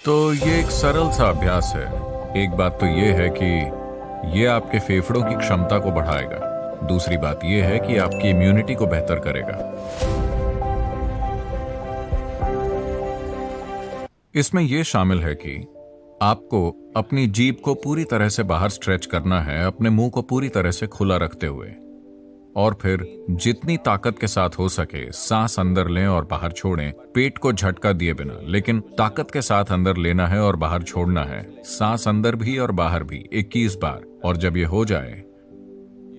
तो ये एक सरल सा अभ्यास है। एक बात तो ये है कि ये आपके फेफड़ों की क्षमता को बढ़ाएगा। दूसरी बात ये है कि आपकी इम्यूनिटी को बेहतर करेगा। इसमें यह शामिल है कि आपको अपनी जीभ को पूरी तरह से बाहर स्ट्रेच करना है, अपने मुंह को पूरी तरह से खुला रखते हुए, और फिर जितनी ताकत के साथ हो सके सांस अंदर लें और बाहर छोड़ें, पेट को झटका दिए बिना, लेकिन ताकत के साथ अंदर लेना है और बाहर छोड़ना है, सांस अंदर भी और बाहर भी 21 बार। और जब ये हो जाए,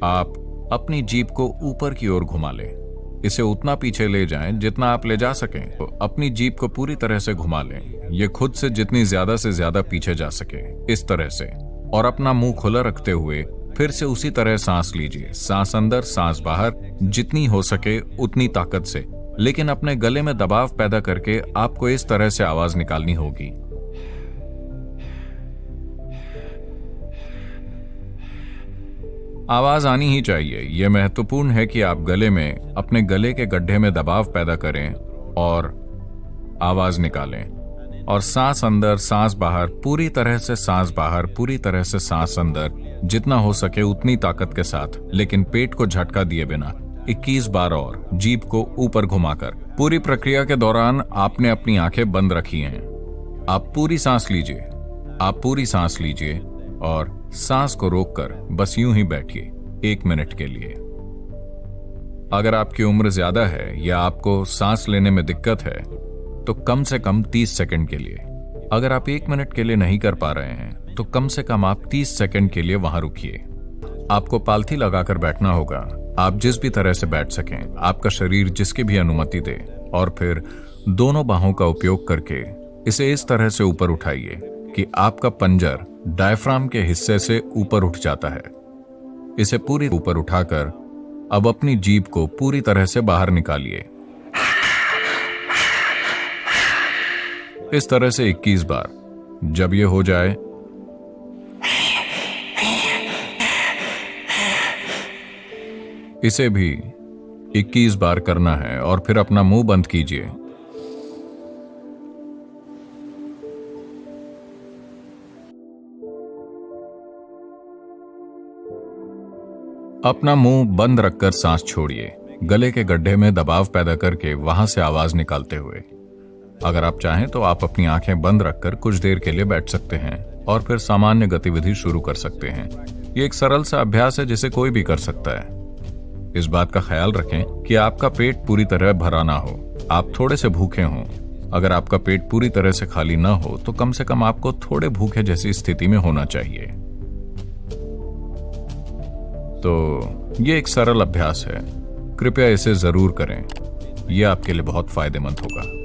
आप अपनी जीभ को ऊपर की ओर घुमा लें। इसे उतना पीछे ले जाएं जितना आप ले जा सकें। तो अपनी जीभ को पूरी तरह से घुमा लें, ये खुद से जितनी ज्यादा से ज्यादा पीछे जा सके, इस तरह से। और अपना मुंह खुला रखते हुए फिर से उसी तरह सांस लीजिए, सांस अंदर सांस बाहर, जितनी हो सके उतनी ताकत से, लेकिन अपने गले में दबाव पैदा करके आपको इस तरह से आवाज निकालनी होगी। आवाज आनी ही चाहिए। यह महत्वपूर्ण है कि आप गले में, अपने गले के गड्ढे में दबाव पैदा करें और आवाज निकालें। और सांस अंदर सांस बाहर, पूरी तरह से सांस बाहर, पूरी तरह से सांस अंदर, जितना हो सके उतनी ताकत के साथ, लेकिन पेट को झटका दिए बिना 21 बार और जीभ को ऊपर घुमाकर। पूरी प्रक्रिया के दौरान आपने अपनी आंखें बंद रखी हैं। आप पूरी सांस लीजिए, आप पूरी सांस लीजिए और सांस को रोककर बस यूं ही बैठिए 1 मिनट के लिए। अगर आपकी उम्र ज्यादा है या आपको सांस लेने में दिक्कत है तो कम से कम 30 सेकंड के लिए। अगर आप 1 मिनट के लिए नहीं कर पा रहे हैं तो कम से कम आप 30 सेकंड के लिए वहां रुकिए। आपको पालथी लगाकर बैठना होगा। आप जिस भी तरह से बैठ सकें, आपका शरीर जिसकी भी अनुमति दे, और फिर दोनों बाहों का उपयोग करके इसे इस तरह से ऊपर उठाइए कि आपका पंजर डायफ्राम के हिस्से से ऊपर उठ जाता है। इसे पूरी ऊपर उठाकर अब अपनी जीभ को पूरी तरह से बाहर निकालिए, इस तरह से 21 बार। जब यह हो जाए, इसे भी 21 बार करना है और फिर अपना मुंह बंद कीजिए। अपना मुंह बंद रखकर सांस छोड़िए, गले के गड्ढे में दबाव पैदा करके वहां से आवाज निकालते हुए। अगर आप चाहें तो आप अपनी आंखें बंद रखकर कुछ देर के लिए बैठ सकते हैं और फिर सामान्य गतिविधि शुरू कर सकते हैं। यह एक सरल सा अभ्यास है जिसे कोई भी कर सकता है। इस बात का ख्याल रखें कि आपका पेट पूरी तरह भरा ना हो, आप थोड़े से भूखे हों। अगर आपका पेट पूरी तरह से खाली ना हो तो कम से कम आपको थोड़े भूखे जैसी स्थिति में होना चाहिए। तो यह एक सरल अभ्यास है, कृपया इसे जरूर करें। यह आपके लिए बहुत फायदेमंद होगा।